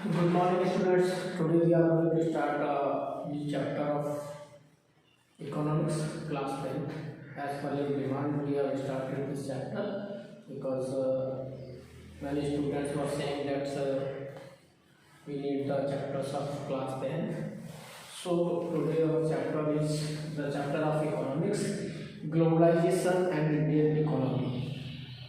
Good morning, students. Today we are going to start a new chapter of economics, class 10. As per your demand, we have started this chapter because many students were saying that we need the chapters of class 10. So today our chapter is the chapter of economics, globalization and Indian economy.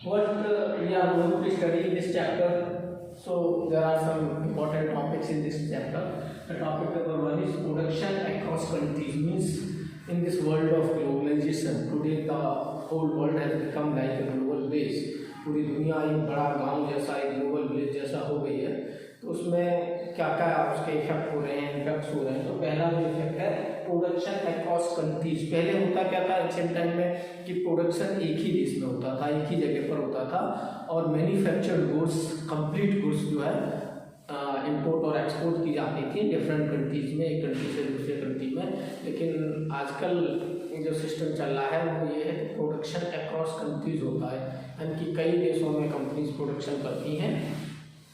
What we are going to study in this chapter? So there are some important topics in this chapter. The topic number one is production across countries. Means in this world of globalization, today the whole world has become like a global village. पूरी दुनिया एक बड़ा गांव जैसा, एक global village जैसा हो गई है. तो उसमें क्या क्या उसके इफेक्ट हो रहे हैं, इम्पैक्ट्स हो रहे हैं. तो पहला जो इफेक्ट है प्रोडक्शन अक्रॉस कंट्रीज. पहले होता क्या था एंशिएंट टाइम में कि प्रोडक्शन एक ही देश में होता था, एक ही जगह पर होता था और मैन्युफैक्चर्ड गुड्स, कंप्लीट गुड्स जो है इंपोर्ट और एक्सपोर्ट की जाती थी डिफरेंट कंट्रीज में, एक कंट्री से दूसरे कंट्री में. लेकिन आजकल जो सिस्टम चल रहा है वो ये है कि प्रोडक्शन अक्रॉस कंट्रीज होता है, यानी कि कई देशों में कंपनीज प्रोडक्शन करती हैं.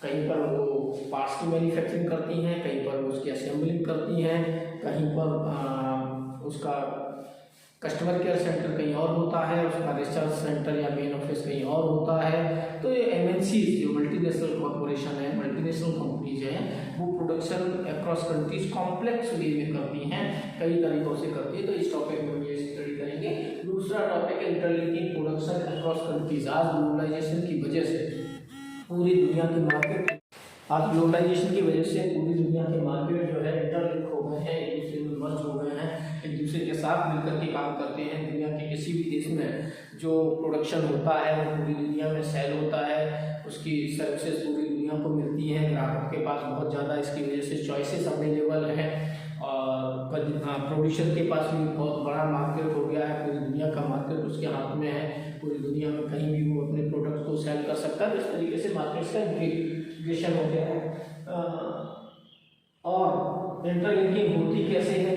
कहीं पर वो पार्ट्स की मैन्युफैक्चरिंग करती हैं, कहीं पर वो उसकी असेंबलिंग करती हैं, कहीं पर उसका कस्टमर केयर सेंटर कहीं और होता है, उसका रिसर्च सेंटर या मेन ऑफिस कहीं और होता है. तो ये एमएनसी जो मल्टीनेशनल कॉरपोरेशन है, मल्टीनेशनल कंपनीज हैं, वो प्रोडक्शन अक्रॉस कंट्रीज कॉम्प्लेक्स वे में करती हैं, कई तरीकों से करती है. तो इस टॉपिक में ये स्टडी करेंगे. दूसरा टॉपिक है इंटरलिंकिंग प्रोडक्शन अक्रॉस कंट्रीज. आज ग्लोबलाइजेशन की वजह से पूरी दुनिया की मार्केट पूरी दुनिया के मार्केट जो है इंटरलिंक हो गए हैं, एक दूसरे में मर्ज हो गए हैं, एक दूसरे के साथ मिलकर के काम करते हैं. दुनिया के किसी भी देश में जो प्रोडक्शन होता है वो पूरी दुनिया में सेल होता है, उसकी सर्विसेज पूरी दुनिया को मिलती हैं. ग्राहकों के पास बहुत ज़्यादा इसकी वजह से चॉइसेस अवेलेबल हैं और प्रोड्यूसर के पास भी बहुत बड़ा मार्केट हो गया है. पूरी दुनिया का मार्केट उसके हाथ में है, पूरी दुनिया में कहीं भी वो अपने प्रोडक्ट को सेल कर सकता है. इस तरीके से मार्केट्स का इंटीग्रेशन हो गया है. और इंटरलिंकिंग होती कैसे है,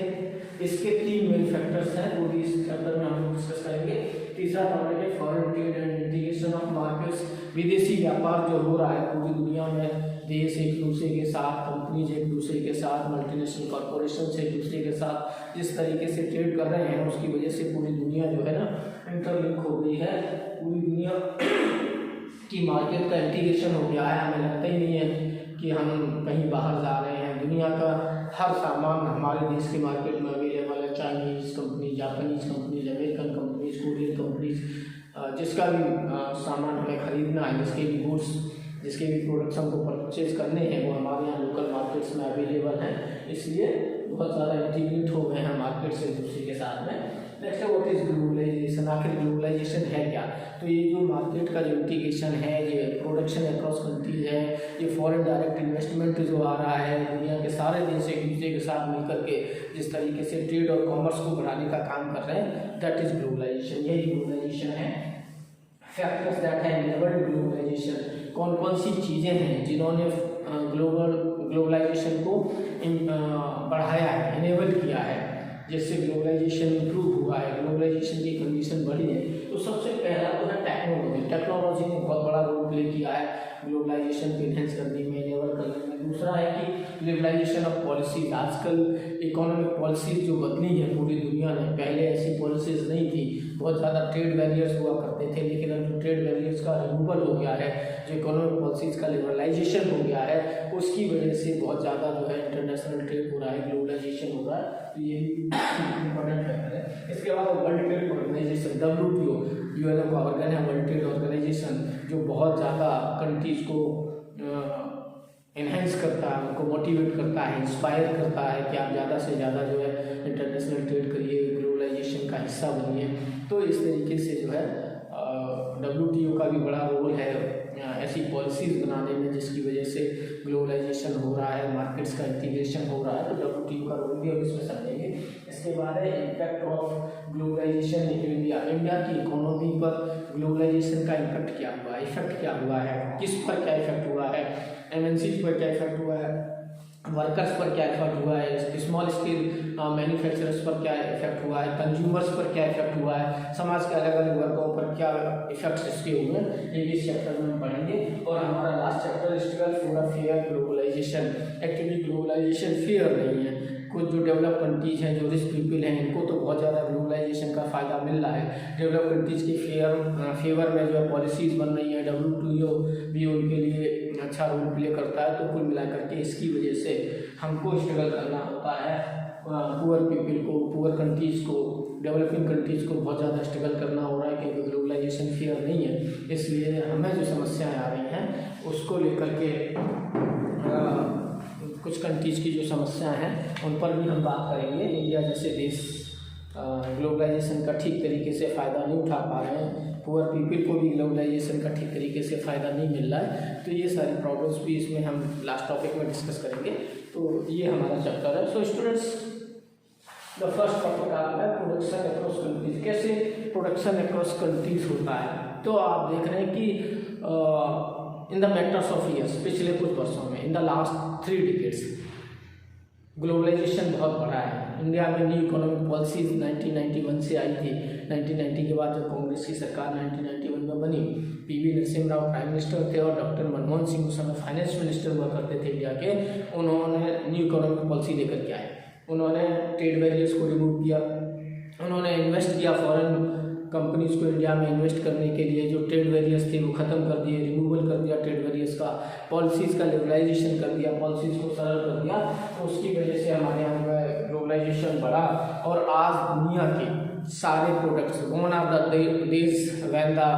इसके तीन मेन फैक्टर्स हैं, वो भी इस चैप्टर में हम डिस्कस करेंगे. तीसरा टॉपिक है foreign trade and integration of markets. विदेशी व्यापार जो हो रहा है पूरी दुनिया में, देश एक दूसरे के साथ, कंपनीज एक दूसरे के साथ, मल्टीनेशनल कॉरपोरेशन एक दूसरे के साथ जिस तरीके से ट्रेड कर रहे हैं, उसकी वजह से पूरी दुनिया जो है ना इंटरलिंक हो गई है. पूरी दुनिया की मार्केट का इंटीग्रेशन हो गया है. हमें लगता ही नहीं है कि हम कहीं बाहर जा रहे हैं. दुनिया का हर सामान हमारे देश के मार्केट में अवेलेबल है. Chinese company, Japanese companies, American companies, Korean companies, जिसका भी सामान हमें खरीदना है, जिसके भी गुड्स, जिसके भी प्रोडक्ट्स को परचेज करने हैं, वो हमारे यहाँ लोकल मार्केट्स में अवेलेबल हैं. इसलिए बहुत ज़्यादा इंटीग्रेट हो गए हैं मार्केट से दूसरे के साथ में. नेक्स्ट है व्हाट इज ग्लोबलाइजेशन. आखिर ग्लोबलाइजेशन है क्या? तो ये जो मार्केट का जो इंटीग्रेशन है, ये प्रोडक्शन अक्रॉस कंट्रीज है, ये फॉरेन डायरेक्ट इन्वेस्टमेंट जो आ रहा है, दुनिया के सारे देश एक दूसरे के साथ मिलकर के जिस तरीके से ट्रेड और कॉमर्स को बढ़ाने का काम कर रहे हैं, दैट इज ग्लोबलाइजेशन. यही ग्लोबलाइजेशन है. फैक्टर्स दैट है इनेबल्ड ग्लोबलाइजेशन. कौन कौन सी चीज़ें हैं जिन्होंने ग्लोबलाइजेशन को बढ़ाया है, इनेबल किया है, जिससे ग्लोबलाइजेशन इम्प्रूव हुआ है, ग्लोबलाइजेशन की कंडीशन बढ़ी है. तो सबसे पहला तो है टेक्नोलॉजी. टेक्नोलॉजी ने बहुत बड़ा रोल प्ले किया है ग्लोबलाइजेशन को इन्हेंस करने में, इनेबल करने में. दूसरा है कि ग्लोबलाइजेशन ऑफ पॉलिसीज. आजकल इकोनॉमिक पॉलिसीज जो बदली है पूरी दुनिया में, पहले ऐसी पॉलिसीज नहीं थी. बहुत ज़्यादा ट्रेड बैरियर्स हुआ करते थे, लेकिन अब जो ट्रेड बैरियर्स का रिमूवल हो गया है, जो इकोनॉमिक पॉलिसीज का लिबरलाइजेशन हो गया है, उसकी वजह से बहुत ज़्यादा जो है इंटरनेशनल ट्रेड हो रहा है, ग्लोबलाइजेशन हो रहा है. तो ये इम्पोर्टेंट फैक्टर है. इसके बाद World Trade Organization, WTO, UN का ऑर्गन है, वर्ल्ड ट्रेड ऑर्गेनाइजेशन, जो बहुत ज़्यादा कंट्रीज को इन्हेंस करता है, उनको मोटिवेट करता है, इंस्पायर करता है कि आप ज़्यादा से ज़्यादा जो है इंटरनेशनल ट्रेड करिए, ग्लोबलाइजेशन का हिस्सा बनिए. तो इस तरीके से जो है WTO का भी बड़ा रोल है ऐसी पॉलिसीज़ बनाने में, जिसकी वजह से ग्लोबलाइजेशन हो रहा है, मार्केट्स का इंटीग्रेशन हो रहा है. तो WTO का रोल भी हम इसमें समझेंगे. इसके बाद है impact of globalisation in India. India की इकोनॉमी पर ग्लोबलाइजेशन का इम्पैक्ट क्या हुआ है, इफेक्ट क्या हुआ है, किस पर क्या इफेक्ट हुआ है, MNCs पर क्या इफेक्ट हुआ है, वर्कर्स पर क्या इफेक्ट हुआ है, स्मॉल स्केल मैन्युफैक्चरर्स पर क्या इफेक्ट हुआ है, कंज्यूमर्स पर क्या इफेक्ट हुआ है, समाज के अलग अलग वर्गों पर क्या इफेक्ट्स इसके हुए हैं, ये भी इस चैप्टर में हम पढ़ेंगे। और हमारा last chapter struggle for a fair globalisation. Actually globalisation fair नहीं है, कुछ जो डेवलप कंट्रीज हैं, जो रिच पीपल हैं, इनको तो बहुत ज़्यादा ग्लोबलाइजेशन का फ़ायदा मिल रहा है। डेवलप कंट्रीज की फेवर में जो है पॉलिसीज़ बन रही हैं, WTO भी उनके लिए अच्छा रोल प्ले करता है। तो कुल मिलाकर के इसकी वजह से हमको स्ट्रगल करना होता है, पुअर पीपल को, पुअर कंट्रीज़ को, डेवलपिंग कंट्रीज़ को बहुत ज़्यादा स्ट्रगल करना हो रहा है, क्योंकि ग्लोबलाइजेशन फेयर नहीं है। इसलिए हमें जो समस्याएँ आ रही हैं उसको लेकर के कुछ कंट्रीज़ की जो समस्याएं हैं उन पर भी हम बात करेंगे। इंडिया जैसे देश ग्लोबलाइजेशन का ठीक तरीके से फ़ायदा नहीं उठा पा रहे हैं, पुअर पीपल को भी ग्लोबलाइजेशन का ठीक तरीके से फ़ायदा नहीं मिल रहा है। तो ये सारी प्रॉब्लम्स भी इसमें हम लास्ट टॉपिक में डिस्कस करेंगे। तो ये हमारा चैप्टर है। So students, the first topic आपका है प्रोडक्शन अक्रॉस कंट्रीज। कैसे प्रोडक्शन अक्रॉस कंट्रीज होता है? तो आप देख रहे हैं कि in the matters of years, पिछले कुछ वर्षों में, in the last 3 decades globalisation बहुत बढ़ा है। इंडिया में न्यू इकोनॉमिक पॉलिसीज 1991 से आई थी। 1990 के बाद जब कांग्रेस की सरकार 1991 में बनी, PV Narasimha Rao prime minister थे और डॉक्टर मनमोहन सिंह उस समय फाइनेंस मिनिस्टर हुआ करते थे इंडिया के। उन्होंने न्यू इकोनॉमिक पॉलिसी लेकर के आए। उन्होंने ट्रेड बैरियर्स को रिमूव किया, उन्होंने इन्वेस्ट किया फॉरेन कंपनीज को इंडिया में इन्वेस्ट करने के लिए। जो ट्रेड बैरियर्स थे वो ख़त्म कर दिए, रिमूवल कर दिया ट्रेड बैरियर्स का, पॉलिसीज़ का लिबरलाइजेशन कर दिया, पॉलिसीज़ को सरल कर दिया। तो उसकी वजह से हमारे यहाँ जो ग्लोबलाइजेशन बढ़ा और आज दुनिया के सारे products, one of the days when the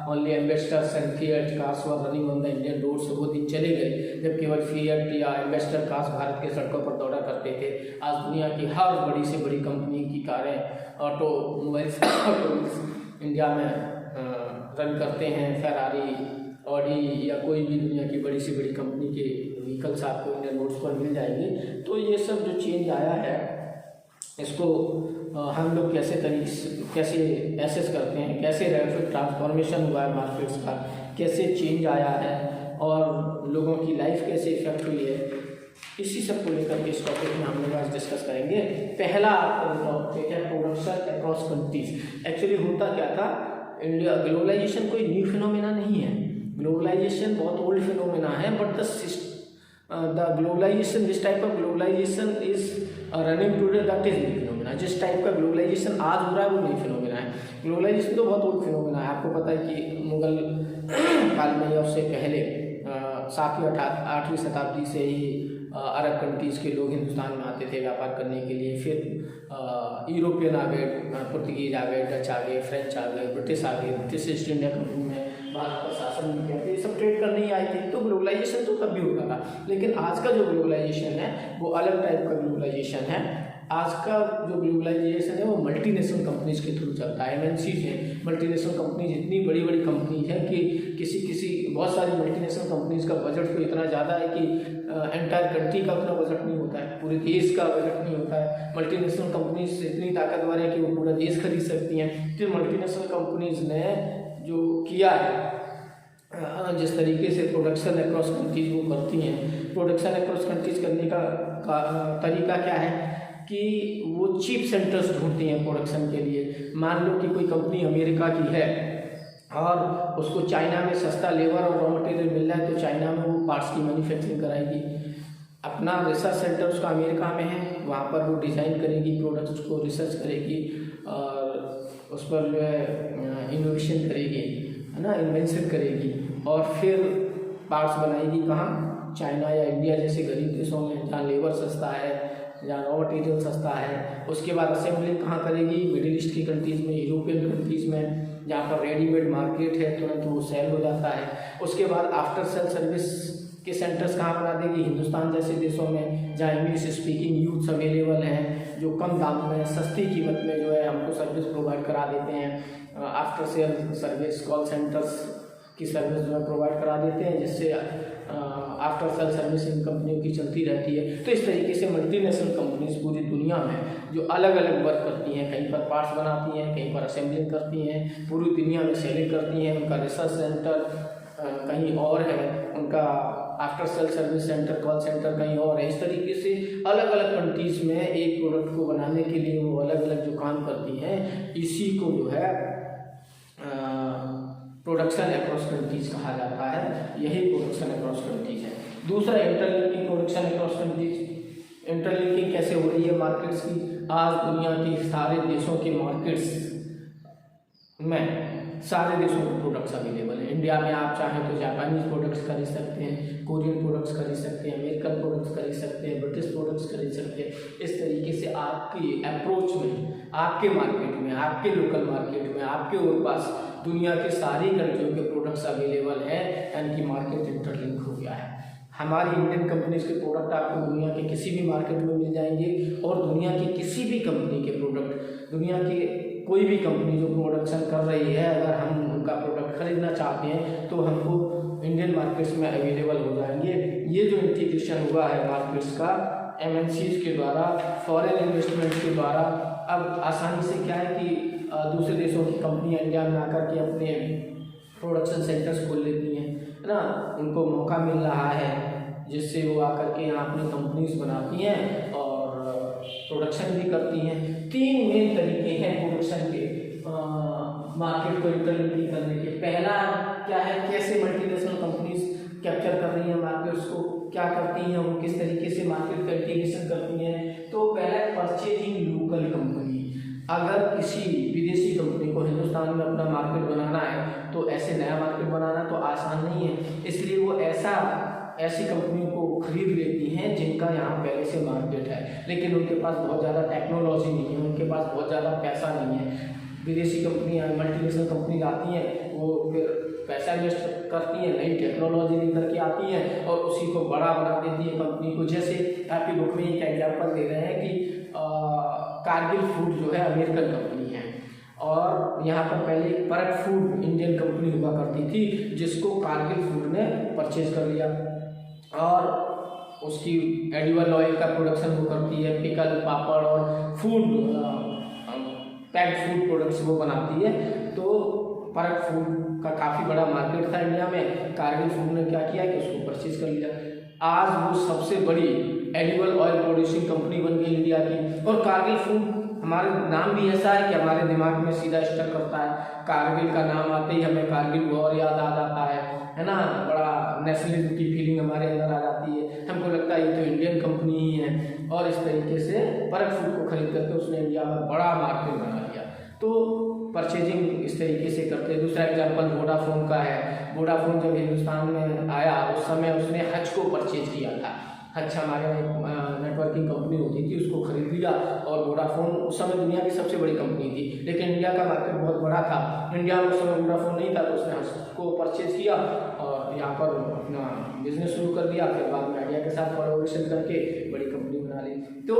only Ambassadors and Fiat cars were running on the Indian roads, वो दिन चले गए जब केवल फिएट या एम्बेसडर कार्स भारत के सड़कों पर दौड़ा करते थे। आज दुनिया की हर बड़ी से बड़ी कंपनी की कारें, ऑटोमोबाइल्स इंडिया में रन करते हैं। फेरारी, ऑडी या कोई भी दुनिया की बड़ी से बड़ी कंपनी के व्हीकल्स आपको इंडियन रोड्स पर मिल जाएंगे। तो ये सब जो चेंज आया है इसको हम लोग कैसे एसेस करते हैं, कैसे रैपिड ट्रांसफॉर्मेशन हुआ है मार्केट्स का, कैसे चेंज आया है और लोगों की लाइफ कैसे इफेक्ट हुई है, इसी सब को लेकर के इस टॉपिक में हम लोग आज डिस्कस करेंगे। पहला आपका टॉपिक है प्रोडक्शन अक्रॉस कंट्रीज। एक्चुअली होता क्या था, इंडिया ग्लोबलाइजेशन कोई न्यू फिनोमेना नहीं है, ग्लोबलाइजेशन बहुत ओल्ड फिनोमेना है। But the globalisation, this type of globalisation is running today, that is new phenomena. जिस टाइप का ग्लोबलाइजेशन आज हो रहा है वो न्यू फिनोमेना है। ग्लोबलाइजेशन तो बहुत ओल्ड फिनोमेना है। आपको पता है कि मुगल काल में या उससे पहले 7वीं 8वीं शताब्दी से ही अरब कंट्रीज़ के लोग हिंदुस्तान में आते थे व्यापार करने के लिए। फिर यूरोपियन आ गए, पुर्तगीज आ गए, डच आ गए, फ्रेंच आ गए, ब्रिटिश आ गए। ब्रिटिश ईस्ट इंडिया कंपनी में भारत का शासन भी किया, ये सब ट्रेड करने ही आए थे। तो ग्लोबलाइजेशन तो तब भी होता था, लेकिन आज का जो ग्लोबलाइजेशन है वो अलग टाइप का ग्लोबलाइजेशन है। आज का जो ग्लोबलाइजेशन है वो मल्टीनेशनल कंपनीज के थ्रू चलता है। MNCs हैं, मल्टीनेशनल कंपनीज इतनी बड़ी बड़ी कंपनीज हैं कि किसी बहुत सारी मल्टीनेशनल कंपनीज का बजट तो इतना ज़्यादा है कि एंटायर कंट्री का उतना बजट नहीं होता है, पूरे देश का बजट नहीं होता है। मल्टीनेशनल कंपनीज इतनी ताकतवर है कि वो पूरा देश खरीद सकती हैं। तो मल्टीनेशनल कंपनीज ने जो किया है, जिस तरीके से प्रोडक्शन अक्रॉस कंट्रीज वो करती हैं, प्रोडक्शन अक्रॉस कंट्रीज करने का तरीका क्या है कि वो चीप सेंटर्स ढूंढती हैं प्रोडक्शन के लिए। मान लो कि कोई कंपनी अमेरिका की है और उसको चाइना में सस्ता लेबर और रॉ मटेरियल मिल रहा है, तो चाइना में वो पार्ट्स की मैन्युफैक्चरिंग कराएगी। अपना रिसर्च सेंटर उसका अमेरिका में है, वहाँ पर वो डिज़ाइन करेगी, प्रोडक्ट्स को रिसर्च करेगी और उस पर जो है इनोवेशन करेगी, है ना, इन्वेंशन करेगी और फिर पार्ट्स बनाएगी। कहाँ? चाइना या इंडिया जैसे गरीब देशों में, जहाँ लेबर सस्ता है, जहाँ रॉ मटेरियल सस्ता है। उसके बाद असेंबलिंग कहाँ करेगी? मिडिल ईस्ट की कंट्रीज़ में, यूरोपियन कंट्रीज़ में, जहाँ पर रेडीमेड मार्केट है, तुरंत वो सेल हो जाता है। उसके बाद आफ्टर सेल सर्विस के सेंटर्स कहाँ बना देगी? हिंदुस्तान जैसे देशों में, जहाँ इंग्लिश स्पीकिंग यूथ्स अवेलेबल हैं, जो कम दाम में सस्ती कीमत में जो है हमको सर्विस प्रोवाइड करा देते हैं। After sale service, call centres की सर्विस जो है प्रोवाइड करा देते हैं, जिससे आफ्टर सेल सर्विस इन कंपनियों की चलती रहती है। तो इस तरीके से मल्टीनेशनल कंपनीज पूरी दुनिया में जो अलग अलग वर्क करती हैं, कहीं पर पार्ट्स बनाती हैं, कहीं पर असेंबलिंग करती हैं, पूरी दुनिया में सेलिंग करती हैं। उनका रिसर्च सेंटर कहीं और है, उनका after sale service centre, call centre कहीं और है। इस तरीके से अलग अलग कंट्रीज में एक प्रोडक्ट को बनाने के लिए वो अलग अलग जो काम करती हैं, इसी को जो है प्रोडक्शन अक्रॉस कंट्रीज कहा जाता है। यही प्रोडक्शन अक्रॉस कंट्रीज है। दूसरा interlinking production across countries. Interlinking कैसे हो रही है मार्केट्स की? आज दुनिया के सारे देशों के मार्केट्स में सारे देशों के प्रोडक्ट्स अवेलेबल हैं। इंडिया में आप चाहें तो जापानीज प्रोडक्ट्स खरीद सकते हैं, कोरियन प्रोडक्ट्स खरीद सकते हैं, अमेरिकन प्रोडक्ट्स खरीद सकते हैं, ब्रिटिश प्रोडक्ट्स खरीद सकते हैं। इस तरीके से आपकी अप्रोच में, आपके मार्केट में, आपके लोकल मार्केट में, आपके और पास दुनिया के सारी कंट्रियों के प्रोडक्ट्स अवेलेबल हैं, यानी कि मार्केट इंटरलिंक हो गया है। हमारी इंडियन कंपनीज के प्रोडक्ट आपको दुनिया के किसी भी मार्केट में मिल जाएंगे, और दुनिया की किसी भी कंपनी के प्रोडक्ट, दुनिया के कोई भी कंपनी जो प्रोडक्शन कर रही है, अगर हम उनका प्रोडक्ट खरीदना चाहते हैं तो हमको इंडियन मार्केट्स में अवेलेबल हो जाएंगे। ये जो इंटीग्रेशन हुआ है मार्केट्स का MNCs के द्वारा, फॉरेन इन्वेस्टमेंट के द्वारा, अब आसानी से क्या है कि दूसरे देशों की कंपनियां इंडिया में आकर के अपने प्रोडक्शन सेंटर्स खोल लेती हैं, है ना। उनको मौका मिल रहा है जिससे वो आकर के यहाँ अपनी कंपनीज बनाती हैं और प्रोडक्शन भी करती हैं। 3 मेन तरीके हैं प्रोडक्शन के मार्केट को इंटरलिंक करने के। पहला क्या है, कैसे मल्टीनेशनल कंपनीज कैप्चर कर रही हैं मार्केट्स को, क्या करती हैं वो, किस तरीके से मार्केट का इंटीग्रेशन करती हैं। तो पहला परचेजिंग लोकल कंपनी। अगर किसी विदेशी कंपनी को हिंदुस्तान में अपना मार्केट बनाना है तो ऐसे नया मार्केट बनाना तो आसान नहीं है, इसलिए वो ऐसी कंपनियों को खरीद लेती हैं जिनका यहाँ पहले से मार्केट है, लेकिन उनके पास बहुत ज़्यादा टेक्नोलॉजी नहीं है, उनके पास बहुत ज़्यादा पैसा नहीं है। विदेशी कंपनियाँ, मल्टीनेशनल कंपनी आती हैं, वो फिर पैसा इन्वेस्ट करती हैं, नई टेक्नोलॉजी लेकर के आती हैं और उसी को बड़ा बना देती है कंपनी को। जैसे आपकी बुक में एक एग्जाम्पल दे रहे हैं कि कारगिल फूड जो है अमेरिकन कंपनी है, और यहाँ पर पहले परक फूड इंडियन कंपनी हुआ करती थी, जिसको कारगिल फूड ने परचेज कर लिया और उसकी एडिबल ऑयल का प्रोडक्शन वो करती है, पिकल, पापड़ और फूड पैक्ड फूड प्रोडक्ट्स वो बनाती है। तो परक फूड का काफ़ी बड़ा मार्केट था इंडिया में, कारगिल फूड ने क्या किया कि उसको परचेज कर लिया। आज वो सबसे बड़ी एडिबल ऑयल प्रोड्यूसिंग कंपनी बन गई इंडिया की। और कारगिल फूड, हमारे नाम भी ऐसा है कि हमारे दिमाग में सीधा स्टक करता है। कारगिल का नाम आते ही हमें कारगिल वॉर याद आ जाता है ना, बड़ा नेशनलिज्म की फीलिंग हमारे अंदर आ जाती है, हमको लगता है ये तो इंडियन कंपनी ही है। और इस तरीके से परक फूड को खरीद करके उसने इंडिया में बड़ा मार्केट बना लिया। तो परचेजिंग इस तरीके से करते हैं। दूसरा एग्जांपल वोडाफोन का है। वोडाफोन जब हिंदुस्तान में आया उस समय उसने हच को परचेज किया था। हच हमारे नेटवर्किंग कंपनी होती थी, उसको खरीद लिया। और वोडाफोन उस समय दुनिया की सबसे बड़ी कंपनी थी, लेकिन इंडिया का मार्केट बहुत बड़ा था। इंडिया में उस समय वोडाफोन नहीं था, तो उसने हच को परचेज किया और यहाँ पर अपना बिजनेस शुरू कर दिया। फिर बाद में आइडिया के साथ कोलैबोरेशन करके बड़ी कंपनी बना ली। तो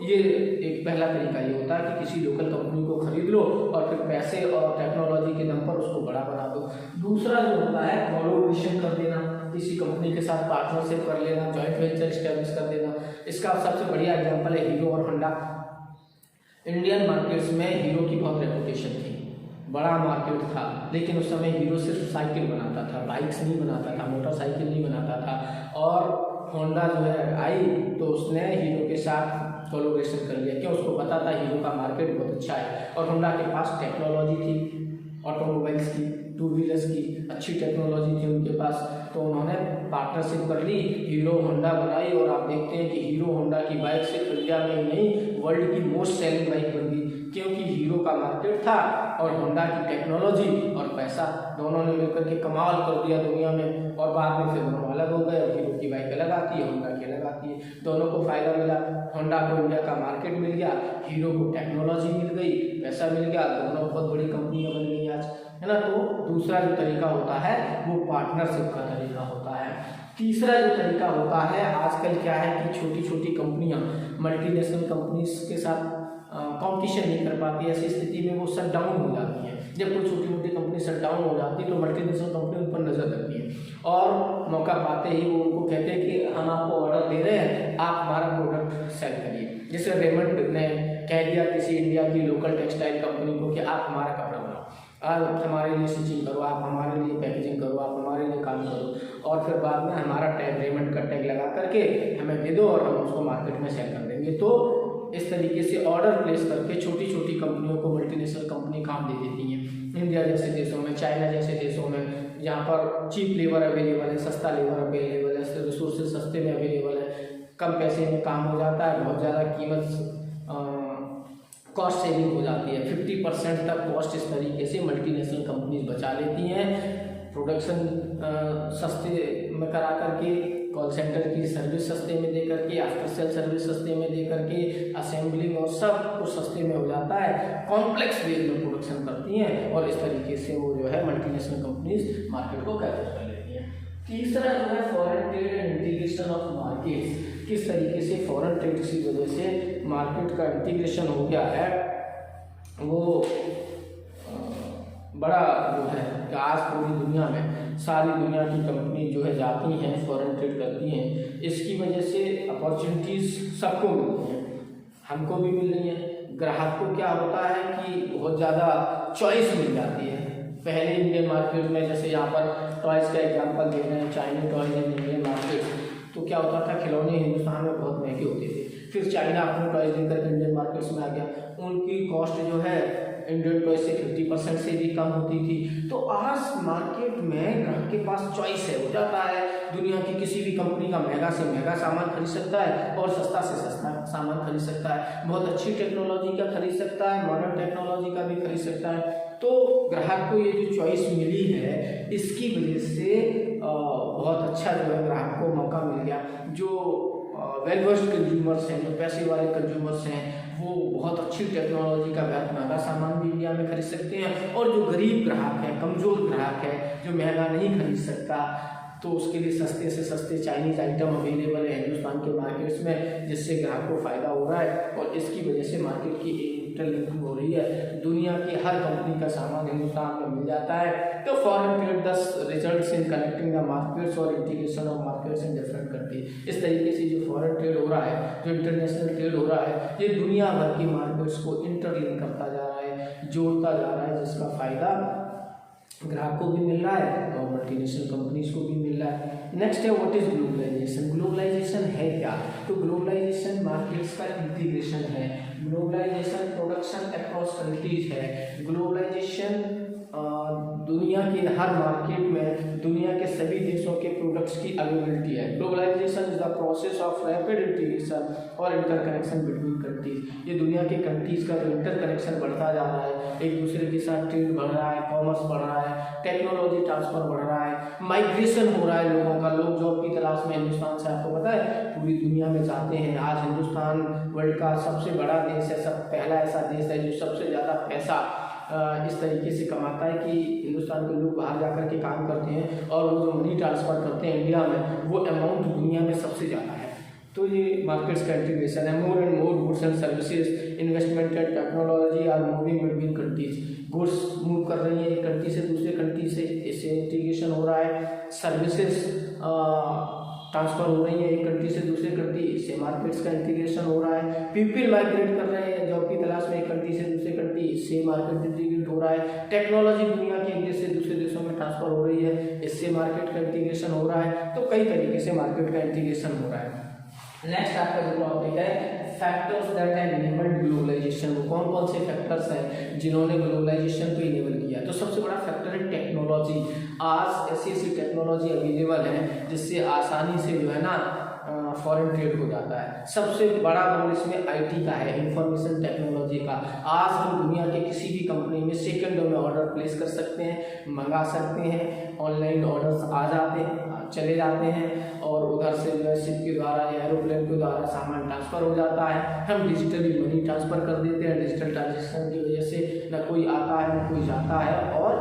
ये एक पहला तरीका ये होता है कि किसी लोकल कंपनी को खरीद लो और फिर पैसे और टेक्नोलॉजी के दम पर उसको बड़ा बना दो। दूसरा जो होता है कोलैबोरेशन कर देना, किसी कंपनी के साथ पार्टनरशिप कर लेना, जॉइंट वेंचर एस्टेब्लिश कर देना। इसका सबसे बढ़िया एग्जांपल है हीरो और होंडा। इंडियन मार्केट्स में हीरो की बहुत रेपुटेशन थी, बड़ा मार्केट था, लेकिन उस समय हीरो सिर्फ साइकिल बनाता था, बाइक्स नहीं बनाता था, मोटरसाइकिल नहीं बनाता था। और होंडा जो है आई तो उसने हीरो के साथ कोलैबोरेशन कर लिया। क्यों? उसको पता था हीरो का मार्केट बहुत अच्छा है और होंडा के पास टेक्नोलॉजी थी, ऑटोमोबाइल्स की, टू व्हीलर्स की अच्छी टेक्नोलॉजी थी उनके पास। तो उन्होंने पार्टनरशिप कर ली, हीरो होंडा बनाई। और आप देखते हैं कि हीरो होंडा की बाइक सिर्फ इंडिया में ही नहीं, वर्ल्ड की मोस्ट सेलिंग बाइक बन गई, क्योंकि हीरो का मार्केट था और होंडा की टेक्नोलॉजी और पैसा दोनों ने मिलकर के कमाल कर दिया दुनिया में। और बाद में फिर दोनों अलग हो गए और हीरो की बाइक अलग आती है, होंडा की अलग आती है। दोनों को फायदा मिला, होंडा को इंडिया का मार्केट मिल गया, हीरो को टेक्नोलॉजी मिल गई, पैसा मिल गया, दोनों बहुत बड़ी कंपनियां बन गई आज, है ना। तो दूसरा जो तरीका होता है वो पार्टनरशिप का तरीका होता है। तीसरा जो तरीका होता है, आजकल क्या है कि छोटी छोटी कंपनियां मल्टीनेशनल कंपनीज के साथ कंपटीशन नहीं कर पाती, ऐसी स्थिति में वो शट डाउन हो जाती है। जब कोई छोटी मोटी कंपनी शट डाउन हो जाती है तो मल्टीनेशनल कंपनी उन पर नजर रखती है और मौका पाते ही वो उनको कहते हैं कि हम आपको ऑर्डर दे रहे हैं, आप हमारा प्रोडक्ट सेल करिए। जैसे रेमंड ने कह दिया किसी इंडिया की लोकल टेक्सटाइल कंपनी को कि आप हमारा कपड़ा बनाओ, आप हमारे लिए स्टिचिंग करो, आप हमारे लिए पैकेजिंग करो, आप हमारे लिए काम करो। और फिर बाद में हमारा टैग, पेमेंट का टैग लगा करके हमें दे दो और हम उसको मार्केट में सेल कर देंगे। तो इस तरीके से ऑर्डर प्लेस करके छोटी छोटी कंपनियों को मल्टीनेशनल कंपनी काम दे देती हैं। इंडिया जैसे देशों में, चाइना जैसे देशों में, जहाँ पर चीप लेबर अवेलेबल है, सस्ता लेबर अवेलेबल है, रिसोर्सेज सस्ते में अवेलेबल है, कम पैसे में काम हो जाता है, बहुत ज़्यादा कीमत कॉस्ट सेविंग हो जाती है। 50% तक कॉस्ट इस तरीके से मल्टीनेशनल कंपनीज बचा लेती हैं। प्रोडक्शन सस्ते में करा करके, कॉल सेंटर की सर्विस सस्ते में दे करके, आफ्टर सेल सर्विस सस्ते में दे करके, असेंबलिंग और सब कुछ सस्ते में हो जाता है। कॉम्प्लेक्स वे में प्रोडक्शन करती हैं और इस तरीके से वो जो है मल्टीनेशनल कंपनीज मार्केट को कैप्चर कर लेती हैं। तीसरा जो है foreign trade and integration of markets. किस तरीके से फॉरेन ट्रेड की वजह से मार्केट का इंटीग्रेशन हो गया है, वो बड़ा जो है कि आज पूरी दुनिया में सारी दुनिया की कंपनी जो है जाती हैं, फॉरेन ट्रेड करती हैं। इसकी वजह से अपॉर्चुनिटीज़ सबको मिलती हैं, हमको भी मिल रही हैं। ग्राहक को क्या होता है कि बहुत ज़्यादा चॉइस मिल जाती है। पहले इंडियन मार्केट में, जैसे यहाँ पर टॉयज़ का एग्जांपल दे रहे हैं, Chinese toys in Indian market, तो क्या होता था, खिलौने हिंदुस्तान में बहुत महंगे होते थे। फिर चाइना अपने टॉयज़ लेकर इंडियन मार्केट्स में आ गया, उनकी कॉस्ट जो है इंडियन टॉय से 50% से भी कम होती थी। तो आज मार्केट में ग्राहक के पास चॉइस है, हो जाता है दुनिया की किसी भी कंपनी का महंगा से महंगा सामान खरीद सकता है और सस्ता से सस्ता सामान खरीद सकता है। बहुत अच्छी टेक्नोलॉजी का खरीद सकता है, मॉडर्न टेक्नोलॉजी का भी खरीद सकता है। तो ग्राहक को ये जो चॉइस मिली है, इसकी वजह से बहुत अच्छा जो है ग्राहक को मौका मिल गया। जो वेल वर्स्ड कंज्यूमर्स हैं, जो पैसे वाले कंज्यूमर्स हैं, वो बहुत अच्छी टेक्नोलॉजी का बहुत महंगा सामान भी इंडिया में खरीद सकते हैं। और जो गरीब ग्राहक है, कमज़ोर ग्राहक है, जो महंगा नहीं खरीद सकता, तो उसके लिए सस्ते से सस्ते चाइनीज आइटम अवेलेबल है हिंदुस्तान के मार्केट्स में, जिससे ग्राहक को फ़ायदा हो रहा है। और इसकी वजह से मार्केट की इंटरलिंकिंग हो रही है, दुनिया की हर कंपनी का सामान हिंदुस्तान में मिल जाता है। तो foreign trade thus results in connecting the markets और integration of markets in different country. इस तरीके से जो फॉरेन ट्रेड हो रहा है, जो इंटरनेशनल ट्रेड हो रहा है, ये दुनिया भर की मार्केट्स को इंटरलिंक करता जा रहा है, जोड़ता जा रहा है, जिसका फ़ायदा ग्राहक को भी मिल रहा है और मल्टीनेशनल कंपनीज को भी मिल रहा है। नेक्स्ट है व्हाट इज ग्लोबलाइजेशन। ग्लोबलाइजेशन है क्या? तो ग्लोबलाइजेशन मार्केट्स का इंटीग्रेशन है, ग्लोबलाइजेशन प्रोडक्शन अक्रॉस कंट्रीज है, ग्लोबलाइजेशन दुनिया के हर मार्केट में दुनिया के सभी देशों के प्रोडक्ट्स की अवेलेबिलिटी है। Globalisation is the process of rapid integration और इंटरकनेक्शन बिटवीन कंट्रीज। ये दुनिया के कंट्रीज का जो इंटरकनेक्शन बढ़ता जा रहा है, एक दूसरे के साथ ट्रेड बढ़ रहा है, कॉमर्स बढ़ रहा है, टेक्नोलॉजी ट्रांसफर बढ़ रहा है, माइग्रेशन हो रहा है लोगों का, लोग जॉब की तलाश में हिंदुस्तान से, आपको पता है, पूरी दुनिया में जाते हैं। आज हिंदुस्तान वर्ल्ड का सबसे बड़ा देश है, सब पहला ऐसा देश है जो सबसे ज़्यादा पैसा इस तरीके से कमाता है कि हिंदुस्तान के लोग बाहर जाकर के काम करते हैं और वो जो मनी ट्रांसफ़र करते हैं इंडिया में, वो अमाउंट दुनिया में सबसे ज़्यादा है। तो ये मार्केट्स का इंटीग्रेशन है। More and more goods and services, investment and technology are moving between countries. Goods move कर रही है एक कंट्री से दूसरे कंट्री से, इससे इंटीग्रेशन हो रहा है। सर्विसेज ट्रांसफ़र हो रही है एक कंट्री से दूसरे कंट्री, इससे मार्केट्स का इंटीग्रेशन हो रहा है। पीपल माइग्रेट कर रहे हैं जॉब की तलाश में एक कंट्री से दूसरे कंट्री, इससे मार्केट इंटीग्रेट हो रहा है। टेक्नोलॉजी दुनिया के एक देश से दूसरे देशों में ट्रांसफ़र हो रही है, इससे मार्केट का इंटीग्रेशन हो रहा है। तो कई तरीके से मार्केट का इंटीग्रेशन हो रहा है। नेक्स्ट आपका जो टॉपिक है factors that have enabled globalisation. वो कौन कौन से फैक्टर्स हैं जिन्होंने ग्लोबलाइजेशन को इनेबल किया? तो सबसे बड़ा फैक्टर है टेक्नोलॉजी। आज ऐसी टेक्नोलॉजी अवेलेबल है जिससे आसानी से जो है ना फॉरेन ट्रेड हो जाता है। सबसे बड़ा रोल इसमें आईटी का है, इंफॉर्मेशन टेक्नोलॉजी का। आज हम दुनिया के किसी भी कंपनी में सेकंडों में ऑर्डर प्लेस कर सकते हैं, मंगा सकते हैं, ऑनलाइन ऑर्डर्स आ जाते हैं, चले जाते हैं और उधर से जो है शिप के द्वारा या एरोप्लेन के द्वारा सामान ट्रांसफ़र हो जाता है। हम डिजिटली मनी ट्रांसफ़र कर देते हैं। डिजिटल ट्रांजेक्शन की वजह से न कोई आता है न कोई जाता है और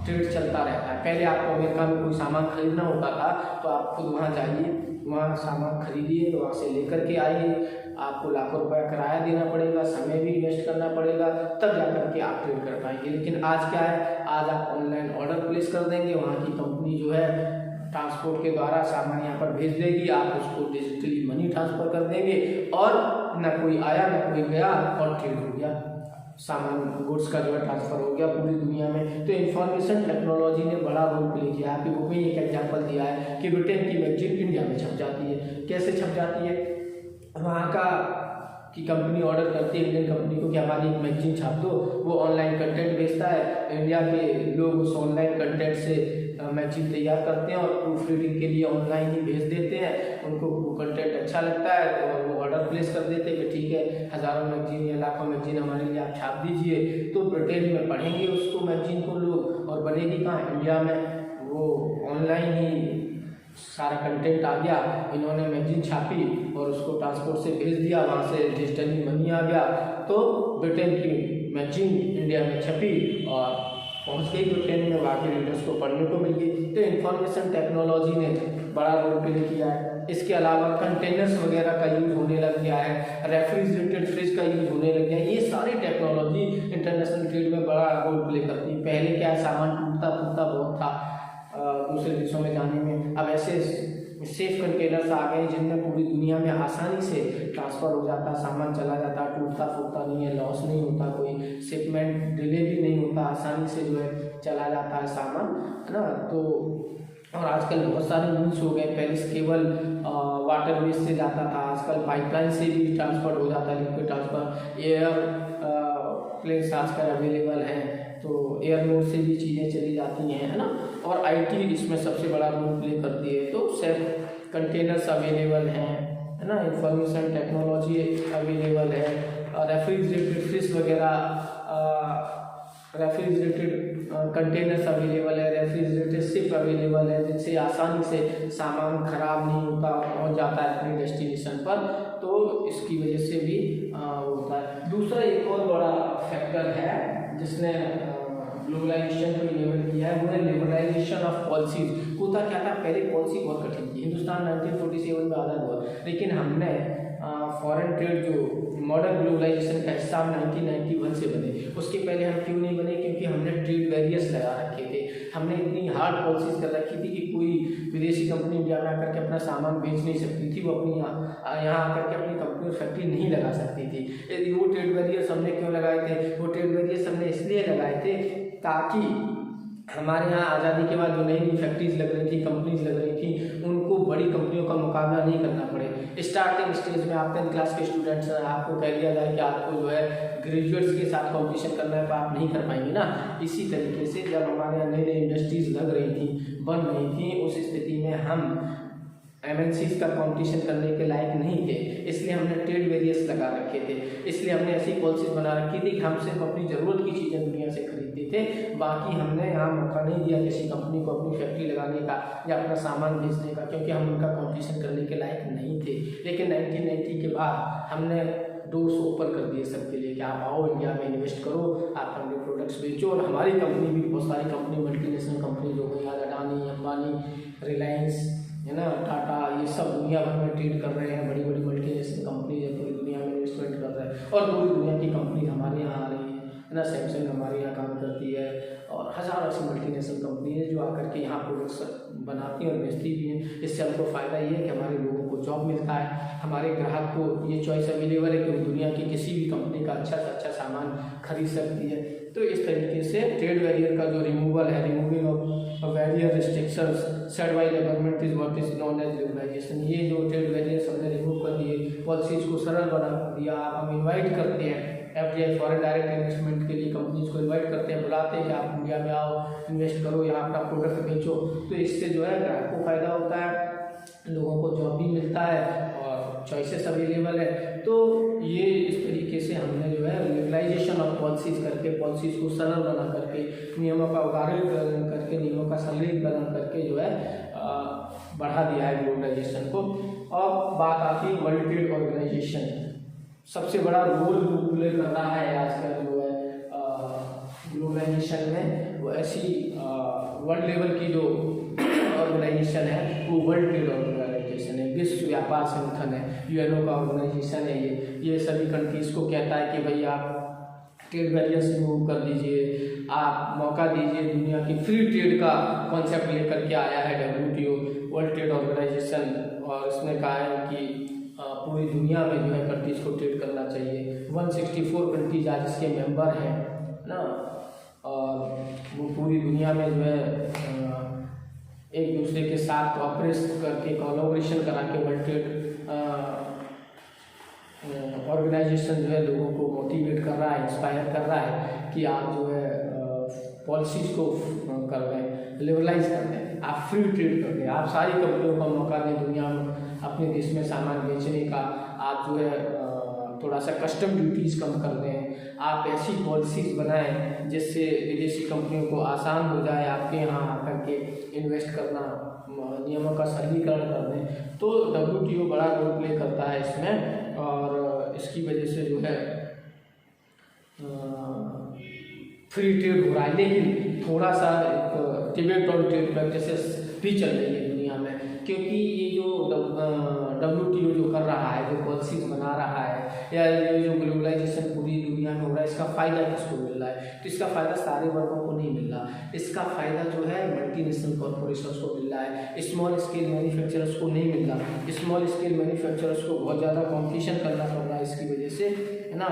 ट्रेड चलता रहता है। पहले आपको अमेरिका में कोई सामान खरीदना होता था तो आप खुद वहाँ जाइए, वहाँ सामान खरीदिए, तो वहाँ से लेकर के आइए, आपको लाखों रुपया किराया देना पड़ेगा, समय भी इन्वेस्ट करना पड़ेगा, तब जाकर के आप ट्रेड कर पाएंगे। लेकिन आज क्या है, आज आप ऑनलाइन ऑर्डर प्लेस कर देंगे, वहाँ की कंपनी जो है ट्रांसपोर्ट के द्वारा सामान यहाँ पर भेज देगी, आप उसको डिजिटली मनी ट्रांसफ़र कर देंगे और न कोई आया न कोई गया और ट्रेड हो गया। सामान गुड्स का जो है ट्रांसफ़र हो गया पूरी दुनिया में। तो इंफॉर्मेशन टेक्नोलॉजी ने बड़ा रोल प्ले किया है। आपकी बुक में एक एग्जांपल दिया है कि ब्रिटेन की मैगजीन इंडिया में छप जाती है। कैसे छप जाती है? वहाँ का की कंपनी ऑर्डर करती है इंडियन कंपनी को कि हमारी एक मैगजीन छाप दो, वो ऑनलाइन कंटेंट भेजता है, इंडिया के लोग उस ऑनलाइन कंटेंट से मैगजीन तैयार करते हैं और प्रूफ रीडिंग के लिए ऑनलाइन ही भेज देते हैं। उनको वो कंटेंट अच्छा लगता है तो वो ऑर्डर प्लेस कर देते हैं कि ठीक है, हज़ारों मैगजीन या लाखों मैगजीन हमारे लिए आप छाप दीजिए। तो ब्रिटेन में पढ़ेंगे उसको मैगजीन को लोग, और बनेगी कहाँ? इंडिया में। वो ऑनलाइन ही सारा कंटेंट आ गया, इन्होंने मैगजीन छापी और उसको ट्रांसपोर्ट से भेज दिया, वहाँ से डिजिटली मनी आ गया। तो ब्रिटेन की मैगजीन इंडिया में छपी और पहुँच गई ब्रिटेन में, वहाँ के रीडर्स को पढ़ने को मिल गई। तो इंफॉर्मेशन टेक्नोलॉजी ने बड़ा रोल प्ले किया है। इसके अलावा कंटेनर्स वगैरह का यूज़ होने लग गया है, रेफ्रिजरेटेड फ्रिज का यूज़ होने लग गया है। ये सारी टेक्नोलॉजी इंटरनेशनल ट्रेड में बड़ा रोल प्ले करती है। पहले क्या है, सामान टूटता फूटता बहुत था दूसरे देशों में जाने में। अब ऐसे सेफ कंटेनर्स आ गए जिनमें पूरी दुनिया में आसानी से ट्रांसफ़र हो जाता, सामान चला जाता, टूटता फूटता नहीं है, लॉस नहीं होता, कोई शिपमेंट डिले भी नहीं होता, आसानी से जो है चला जाता है सामान, है ना। तो और आजकल बहुत सारे मीन्स हो गए। पहले केवल वाटरवेज से जाता था, आजकल पाइपलाइन से भी ट्रांसफर हो जाता है, लिक्विड ट्रांसफर। एयर प्लेन्स आजकल अवेलेबल हैं, तो एयरपोर्ट से भी चीज़ें चली जाती हैं, है ना। और आईटी इसमें सबसे बड़ा रोल प्ले करती है। तो सेफ कंटेनर्स अवेलेबल हैं, है ना, इंफॉर्मेशन टेक्नोलॉजी अवेलेबल है, रेफ्रिजरेटेड फ्रिज वगैरह, रेफ्रिजरेटेड कंटेनर्स अवेलेबल है, रेफ्रिजरेटेड शिप अवेलेबल है, जिनसे आसानी से सामान खराब नहीं होता, पहुंच जाता है अपने डेस्टिनेशन पर। तो इसकी वजह से भी होता है। दूसरा एक और बड़ा फैक्टर है जिसने ग्लोबलाइजेशन को इनेबल किया है, वो है लिबरलाइजेशन ऑफ पॉलिसीज। होता क्या था, पहले पॉलिसी बहुत कठिन थी। हिंदुस्तान 1947 में आज़ाद हुआ, लेकिन हमने फॉरेन ट्रेड जो मॉडर्न ग्लोबलाइजेशन का हिस्सा 1991 से बने। उसके पहले हम क्यों नहीं बने? क्योंकि हमने ट्रेड बैरियर्स लगा रखे थे। हमने इतनी हार्ड पॉलिसीज कर रखी थी कि कोई विदेशी कंपनी इंडिया में आकर के अपना सामान बेच नहीं सकती थी, वो अपनी यहाँ आकर के अपनी कंपनी और फैक्ट्री नहीं लगा सकती थी। वो ट्रेड बैरियर्स हमने क्यों लगाए थे? वो ट्रेड बैरियर्स हमने इसलिए लगाए थे ताकि हमारे यहाँ आज़ादी के बाद जो नई नई फैक्ट्रीज लग रही थी, कंपनीज लग रही थी, उनको बड़ी कंपनियों का मुकाबला नहीं करना पड़े। स्टार्टिंग स्टेज में आप 10th क्लास के स्टूडेंट्स हैं, आपको कह दिया जाए कि आपको जो है ग्रेजुएट्स के साथ कंपटीशन करना है, तो आप नहीं कर पाएंगे ना। इसी तरीके से जब हमारे यहाँ नई नई इंडस्ट्रीज लग रही थी, बन रही थी, उस स्थिति में हम MNCs का कंपटीशन करने के लायक नहीं थे, इसलिए हमने ट्रेड बैरियर्स लगा रखे थे। इसलिए हमने ऐसी पॉलिसीज बना रखी थी कि हम सिर्फ अपनी ज़रूरत की चीज़ें दुनिया से खरीदते थे, बाकी हमने यहाँ मौका नहीं दिया किसी कंपनी को अपनी फैक्ट्री लगाने का या अपना सामान बेचने का, क्योंकि हम उनका कंपटीशन करने के लायक नहीं थे। लेकिन 1990 के बाद हमने डोर्स ओपन कर दिए सबके लिए कि आप आओ, इंडिया में इन्वेस्ट करो, आप अपने प्रोडक्ट्स बेचो। और हमारी कंपनी भी, बहुत सारी कंपनी, मल्टीनेशनल कंपनीज हो गई, अडानी, अंबानी, रिलायंस, है ना, टाटा, ये सब दुनिया भर में ट्रेड कर रहे हैं। बड़ी बड़ी मल्टीनेशनल कंपनीज है, पूरी दुनिया में इन्वेस्टमेंट कर रहे हैं और पूरी दुनिया की कंपनी हमारे यहाँ आ रही है ना। सैमसंग हमारे यहाँ काम करती है और हज़ारों ऐसी मल्टीनेशनल कंपनी है जो आकर के यहाँ प्रोडक्ट्स बनाती हैं और बेचती भी हैं। इससे हमको फ़ायदा ये है कि हमारे लोगों को जॉब मिलता है, हमारे ग्राहक को ये चॉइस अवेलेबल है कि वो दुनिया की किसी भी कंपनी का अच्छा से अच्छा सामान खरीद सकती है। तो इस तरीके से ट्रेड बैरियर का जो रिमूवल है, removing of barrier restrictions set by the government is what is known as liberalisation. ये जो ट्रेड बैरियर्स हमने रिमूव कर दिए, पॉलिसीज को सरल बना दिया। हम इन्वाइट करते हैं FDI फॉरेन डायरेक्ट इन्वेस्टमेंट के लिए कंपनीज को इन्वाइट करते हैं, बुलाते हैं कि आप इंडिया में आओ, इन्वेस्ट करो, यहाँ अपना प्रोडक्ट बेचो। तो इससे जो है ग्राहक को फ़ायदा होता है, लोगों को जॉब भी मिलता है और चॉइसेस अवेलेबल है। तो ये इस तरीके से हमने जो है लिबरलाइजेशन ऑफ पॉलिसीज करके, पॉलिसीज को सरल बना करके, नियमों का उदारीकरण करके, नियमों का सरलीकरण करके जो है बढ़ा दिया है ग्लोबलाइजेशन को। और बात आती है वर्ल्ड ट्रेड ऑर्गेनाइजेशन, सबसे बड़ा रोल प्ले कर रहा है आजकल जो है ग्लोबलाइजेशन में। वो ऐसी वर्ल्ड लेवल की जो ऑर्गेनाइजेशन है वो वर्ल्ड ट्रेड ऑर्गेनाइजेशन है, विश्व व्यापार संगठन है, UNO का ऑर्गेनाइजेशन है। ये सभी कंट्रीज़ को कहता है कि भाई आप ट्रेड बैरियर्स रिमूव कर दीजिए, आप मौका दीजिए। दुनिया की फ्री ट्रेड का कॉन्सेप्ट लेकर के आया है WTO, वर्ल्ड ट्रेड ऑर्गेनाइजेशन, और इसने कहा है कि पूरी दुनिया में जो है कंट्रीज़ को ट्रेड करना चाहिए। 164 कंट्रीज आज इसके मेंबर हैं ना, और वो पूरी दुनिया में जो है एक दूसरे के साथ ऑपरेट करके कोलैबोरेशन करा के वर्ल्ड ट्रेड ऑर्गेनाइजेशन जो है लोगों को मोटिवेट कर रहा है, इंस्पायर कर रहा है कि आप जो है पॉलिसीज़ को कर रहे हैं, लिबरलाइज कर रहे हैं, आप फ्री ट्रेड कर रहे हैं, आप सारी कंपनियों को मौका दें दुनिया में अपने देश में सामान बेचने का। आप जो है थोड़ा सा कस्टम ड्यूटीज़ कम कर दें, आप ऐसी पॉलिसीज़ बनाएं जिससे विदेशी कंपनियों को आसान हो जाए आपके यहाँ आकर के इन्वेस्ट करना, नियमों का सरलीकरण कर दें। तो WTO बड़ा रोल प्ले करता है इसमें, और इसकी वजह से जो है फ्री ट्रेड हो रहा है। लेकिन थोड़ा सा एक डिबेट ऑन ट्रेड प्रैक्टिसेस भी चल रही है दुनिया में, क्योंकि ये जो WTO जो कर रहा है, जो पॉलिसीज बना रहा है, या ये जो ग्लोबलाइजेशन पूरी दुनिया में हो रहा है, इसका फ़ायदा किसको मिल रहा है? तो इसका फ़ायदा सारे वर्गों को नहीं मिल रहा। इसका फ़ायदा जो है मल्टीनेशनल कॉरपोरेशंस को मिल रहा है, स्मॉल स्केल मैन्युफैक्चरर्स को नहीं मिल रहा। स्मॉल स्केल मैन्युफैक्चरर्स को बहुत ज़्यादा कॉम्पिटिशन करना पड़ रहा है इसकी वजह से, है ना।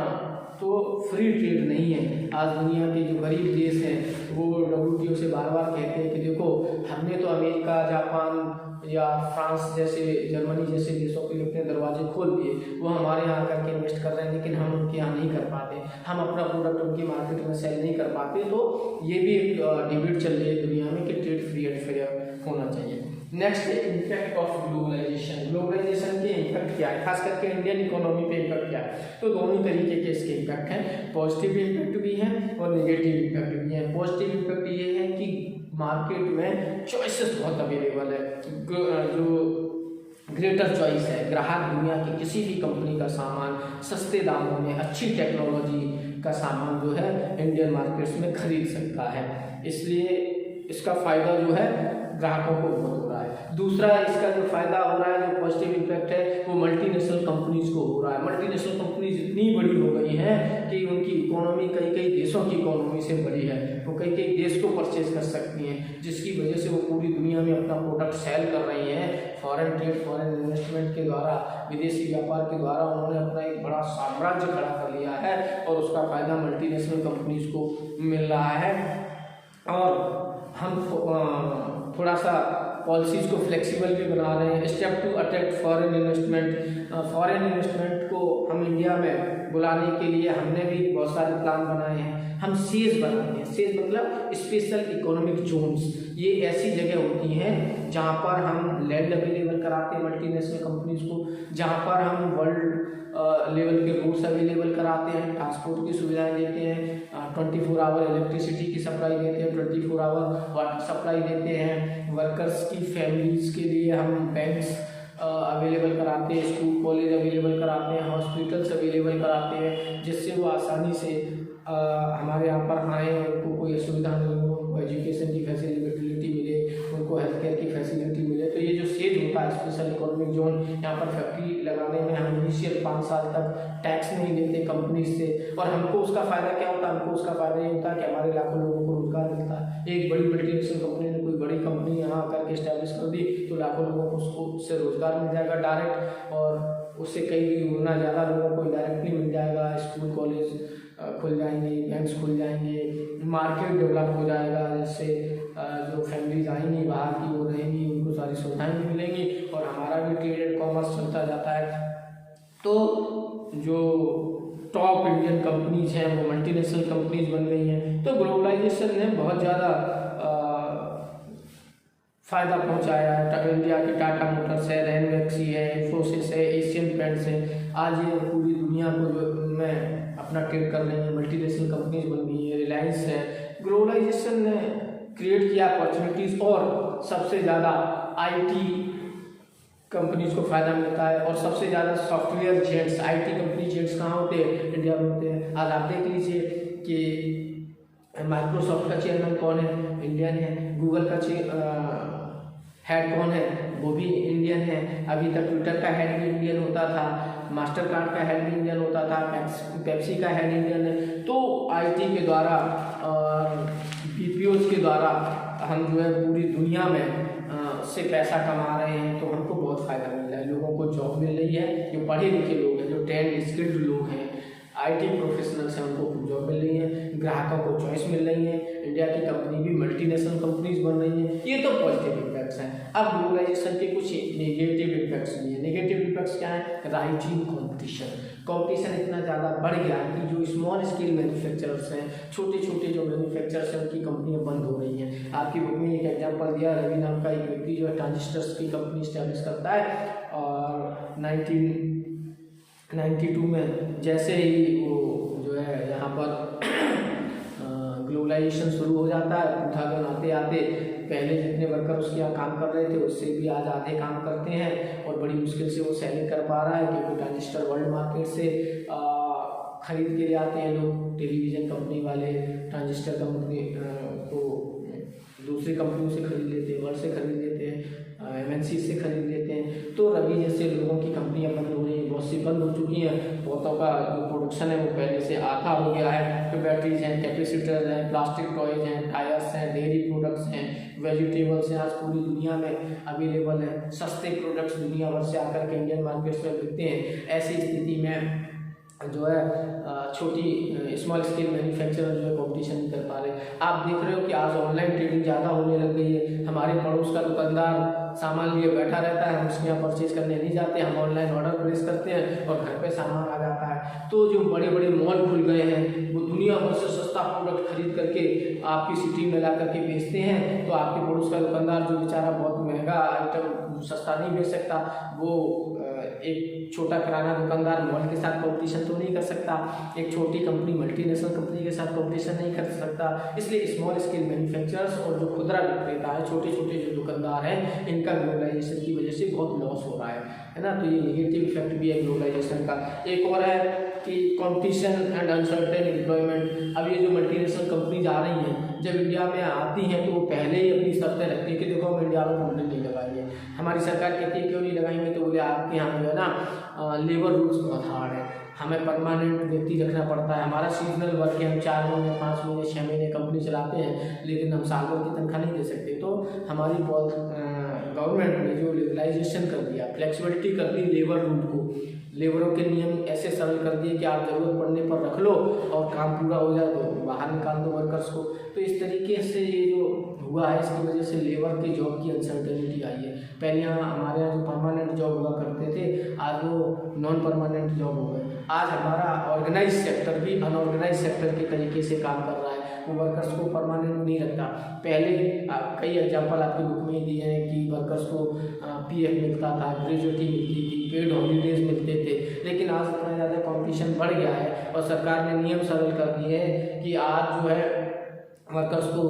तो फ्री ट्रेड नहीं है। आज दुनिया के जो गरीब देश हैं वो WTO से बार बार कहते हैं कि देखो, हमने तो अमेरिका, जापान या फ्रांस जैसे, जर्मनी जैसे देशों के लिए अपने दरवाजे खोल दिए, वो हमारे यहाँ आकर के इन्वेस्ट कर रहे हैं, लेकिन हम उनके यहाँ नहीं कर पाते, हम अपना प्रोडक्ट उनकी मार्केट में सेल नहीं कर पाते। तो ये भी एक डिबेट चल रही है दुनिया में कि ट्रेड फ्री एंड फेयर होना चाहिए। नेक्स्ट है इम्पैक्ट ऑफ ग्लोबलाइजेशन। ग्लोबलाइजेशन के इम्पैक्ट क्या है, खास करके इंडियन इकोनॉमी पे इम्पैक्ट क्या है? तो दोनों तरीके के इसके इम्पैक्ट हैं, पॉजिटिव इम्पैक्ट भी हैं और नेगेटिव इम्पैक्ट भी हैं। पॉजिटिव इम्पैक्ट ये है कि मार्केट में चॉइसेस बहुत अवेलेबल है, जो ग्रेटर चॉइस है, ग्राहक दुनिया की किसी भी कंपनी का सामान सस्ते दामों में, अच्छी टेक्नोलॉजी का सामान जो है इंडियन मार्केट्स में खरीद सकता है, इसलिए इसका फ़ायदा जो है ग्राहकों को बहुत हो रहा है। दूसरा इसका जो फ़ायदा हो रहा है, जो पॉजिटिव इम्पैक्ट है, वो मल्टीनेशनल कंपनीज को हो रहा है। मल्टीनेशनल कंपनीज इतनी बड़ी हो गई हैं कि उनकी इकोनॉमी कई कई देशों की इकोनॉमी से बड़ी है, वो कई कई देश को परचेज कर सकती हैं, जिसकी वजह से वो पूरी दुनिया में अपना प्रोडक्ट सेल कर रही हैं। फॉरेन ट्रेड, फॉरेन इन्वेस्टमेंट के द्वारा, विदेशी व्यापार के द्वारा उन्होंने अपना एक बड़ा साम्राज्य खड़ा कर लिया है, और उसका फ़ायदा मल्टीनेशनल कंपनीज को मिल रहा है। और हम थोड़ा सा पॉलिसीज़ को फ्लेक्सिबल भी बना रहे हैं। Step to attract foreign investment. Foreign investment को हम इंडिया में बुलाने के लिए हमने भी बहुत सारे प्लान बनाए हैं। हम सेज बनाते हैं, सेज मतलब स्पेशल इकोनॉमिक जोन्स। ये ऐसी जगह होती हैं जहाँ पर हम लैंड अवेलेबल कराते हैं मल्टीनेशनल कंपनीज को, जहाँ पर हम वर्ल्ड लेवल के रूट्स अवेलेबल कराते हैं, ट्रांसपोर्ट की सुविधाएं देते हैं, 24 आवर इलेक्ट्रिसिटी की सप्लाई देते हैं, 24 आवर वाटर सप्लाई देते हैं, वर्कर्स की फैमिलीज़ के लिए हम बैंक्स अवेलेबल कराते हैं, स्कूल कॉलेज अवेलेबल कराते हैं, हॉस्पिटल्स अवेलेबल कराते हैं, जिससे वो आसानी से हमारे यहाँ पर आएँ, उनको कोई असुविधा नहीं हो, उनको एजुकेशन की फैसिलिटी मिले, उनको हेल्थ केयर की फैसिलिटी मिले। तो ये जो सेज होता है स्पेशल इकोनॉमिक जोन, यहाँ पर फैक्ट्री लगाने में हम इनिशियल 5 साल तक टैक्स नहीं लेते कंपनीज से, और हमको उसका फ़ायदा क्या होता है? हमको उसका फ़ायदा ये होता है कि हमारे लाखों लोगों को रोजगार मिलता है। एक बड़ी मल्टीनेशनल कंपनी ने कोई बड़ी कंपनी यहाँ आकर के इस्टेब्लिश कर दी तो लाखों लोगों को उससे रोजगार मिल जाएगा डायरेक्ट, और उससे कई गुना ज़्यादा लोगों को डायरेक्टली मिल जाएगा। स्कूल कॉलेज खुल जाएंगे, बैंक्स खुल जाएंगे, मार्केट डेवलप हो जाएगा, जिससे जो फैमिलीज आएंगी बाहर की वो रहेंगी, उनको सारी सुविधाएं भी मिलेंगी, और हमारा भी ट्रेड एंड कॉमर्स चलता जाता है। तो जो टॉप इंडियन कंपनीज हैं वो मल्टीनेशनल कंपनीज बन गई हैं। तो ग्लोबलाइजेशन ने बहुत ज़्यादा फ़ायदा पहुंचाया है। इंडिया की टाटा मोटर्स है, रैनवैक्सी है, इन्फोसिस है, एशियन पेंट्स है, आज ये पूरी दुनिया को जो में अपना ट्रेड कर रही है, मल्टीनेशनल कंपनीज बन गई है, रिलायंस है। ग्लोबलाइजेशन ने क्रिएट किया अपॉर्चुनिटीज़, और सबसे ज़्यादा IT कंपनीज को फ़ायदा मिलता है, और सबसे ज़्यादा software gents, IT company gents कहाँ होते हैं? इंडिया में होते हैं। आज आप देख लीजिए कि माइक्रोसॉफ्ट का चेयरमैन कौन है? इंडियन है। गूगल का हेड कौन है? वो भी इंडियन है। अभी तक ट्विटर का हेड भी इंडियन होता था, मास्टर कार्ड का हेड भी इंडियन होता था, पेप्सी का हेड इंडियन है। तो IT के द्वारा और BPOs के द्वारा हम जो है पूरी दुनिया में से पैसा कमा रहे हैं, तो हमको बहुत फ़ायदा मिल रहा है। लोगों को जॉब मिल रही है, जो पढ़े लिखे लोग हैं, जो ट्रेंड स्किल्ड लोग हैं, IT प्रोफेशनल्स हैं, उनको जॉब मिल रही है, ग्राहकों को चॉइस मिल रही है, इंडिया की कंपनी भी मल्टीनेशनल कंपनीज बन रही हैं। ये तो पॉजिटिव इम्पैक्ट्स हैं। अब ग्लोबलाइजेशन के कुछ नेगेटिव इम्पैक्ट्स भी हैं। नेगेटिव इम्पैक्ट्स क्या है? राइजिंग कंपटीशन इतना ज़्यादा बढ़ गया है कि जो स्मॉल स्केल मैन्युफैक्चरर्स हैं, छोटे छोटे जो मैन्युफैक्चरर्स हैं, उनकी कंपनियां बंद हो रही हैं। आपकी बुक में एक एग्जांपल दिया, रवि नाम का एक व्यक्ति जो है ट्रांजिस्टर्स की कंपनी स्टैब्लिश करता है, और 1992 में जैसे ही वो जो है यहाँ पर ग्लोबलाइजेशन शुरू हो जाता है, 2000 आते आते पहले जितने वर्कर उसके यहाँ काम कर रहे थे उससे भी आज आधे काम करते हैं, और बड़ी मुश्किल से वो सेलिंग कर पा रहा है, क्योंकि ट्रांजिस्टर वर्ल्ड मार्केट से खरीद के ले आते हैं लोग। टेलीविज़न कंपनी वाले ट्रांजिस्टर कंपनी को दूसरी कंपनियों से खरीद लेते हैं, वर्ल्ड से खरीद लेते हैं, MNC से खरीद लेते हैं। तो रवि जैसे लोगों की कंपनियां बंद हो रही हैं, बहुत सी बंद हो चुकी हैं। बहुतों का जो प्रोडक्शन है वो पहले से आधा हो गया है। तो बैटरीज हैं, कैपेसिटर्स हैं, प्लास्टिक टॉयज हैं, टायर्स हैं, डेयरी प्रोडक्ट्स हैं, वेजिटेबल्स हैं, आज पूरी दुनिया में अवेलेबल है। सस्ते प्रोडक्ट्स दुनिया भर से आकर के इंडियन मार्केट्स में बिकते हैं। ऐसी स्थिति में जो है छोटी स्मॉल स्केल मैन्युफैक्चरर जो है कॉम्पिटिशन नहीं कर पा रहे। आप देख रहे हो कि आज ऑनलाइन ट्रेडिंग ज़्यादा होने लग गई है। हमारे पड़ोस का दुकानदार सामान लिए बैठा रहता है, हम उसके यहाँ परचेज करने नहीं जाते, हम ऑनलाइन ऑर्डर प्लेस करते हैं और घर पे सामान आ जाता है। तो जो बड़े बड़े मॉल खुल गए हैं, वो दुनिया भर से सस्ता प्रोडक्ट खरीद करके आपकी सिटी में ला करके बेचते हैं। तो आपके पड़ोस का दुकानदार जो बेचारा बहुत महंगा आइटम सस्ता नहीं बेच सकता, वो एक छोटा किराना दुकानदार मॉल के साथ कॉम्पिटिशन तो नहीं कर सकता, एक छोटी कंपनी मल्टीनेशनल कंपनी के साथ कॉम्पिटिशन नहीं कर सकता। इसलिए स्मॉल स्केल मैन्युफैक्चरर्स और जो खुदरा विक्रेता है, छोटे छोटे जो दुकानदार हैं, इनका ग्लोबलाइजेशन की वजह से बहुत लॉस हो रहा है ना। तो ये नेगेटिव इफेक्ट भी है ग्लोबलाइजेशन का। एक और है कि कॉम्पिटिशन एंड अनसर्टेन एम्प्लॉयमेंट। अब ये जो मल्टीनेशनल कंपनीज आ रही हैं, जब इंडिया में आती हैं तो वो पहले ही अपनी शर्तें रखती है कि देखो हम इंडिया में कंपनी नहीं लगाएंगे। हमारी सरकार कहती है क्यों नहीं लगाएंगे, तो बोले आपके यहाँ जो है ना लेबर रूल्स बहुत हार्ड है, हमें परमानेंट व्यक्ति रखना पड़ता है, हमारा सीजनल वर्क है, हम 4 महीने 5 महीने 6 महीने कंपनी चलाते हैं, लेकिन हम साल भर की तनख्वाह नहीं दे सकते। तो हमारी गवर्नमेंट ने जो लिबरलाइजेशन कर दिया, फ्लेक्सिबिलिटी कर दी लेबर रूल को, लेबरों के नियम ऐसे सरल कर दिए कि आप ज़रूरत पड़ने पर रख लो और काम पूरा हो जाए तो बाहर निकाल दो वर्कर्स को। तो इस तरीके से ये जो हुआ है, इसकी वजह से लेबर के जॉब की अनसर्टेनिटी आई है। पहले यहाँ हमारे यहाँ जो परमानेंट जॉब हुआ करते थे, आज वो नॉन परमानेंट जॉब हो गए। आज हमारा ऑर्गेनाइज सेक्टर भी अनऑर्गेनाइज सेक्टर के तरीके से काम कर रहा है, वो वर्कर्स को परमानेंट नहीं रखता। पहले कई एग्जांपल आपकी बुक में ही दिए हैं कि वर्कर्स को PF मिलता था, ग्रेजुएटी मिलती थी, पेड हॉलीडेज मिलते थे, लेकिन आज इतना ज़्यादा कॉम्पिटिशन बढ़ गया है और सरकार ने नियम सरल कर दिए हैं कि आज जो है वर्कर्स को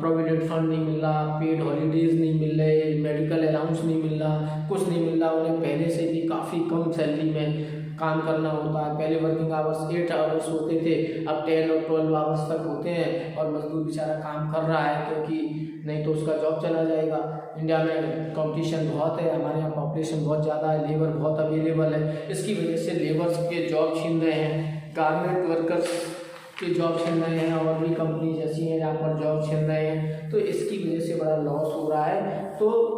प्रोविडेंट फंड नहीं मिल रहा, पेड हॉलीडेज नहीं मिल रहे, मेडिकल अलाउंस नहीं मिल रहा, कुछ नहीं मिल रहा। उन्हें पहले से भी काफ़ी कम सैलरी में काम करना होता है। पहले वर्किंग आवर्स 8 आवर्स होते थे, अब 10 और 12 आवर्स तक होते हैं और मजदूर बेचारा काम कर रहा है, क्योंकि नहीं तो उसका जॉब चला जाएगा। इंडिया में कंपटीशन बहुत है, हमारे यहाँ पॉपुलेशन बहुत ज़्यादा है, लेबर बहुत अवेलेबल है, इसकी वजह से लेबर्स के जॉब छीन रहे हैं, गारमेंट वर्कर्स के जॉब छीन रहे हैं, और भी कंपनी जैसी हैं जहाँ पर जॉब छीन रहे हैं। तो इसकी वजह से बड़ा लॉस हो रहा है। तो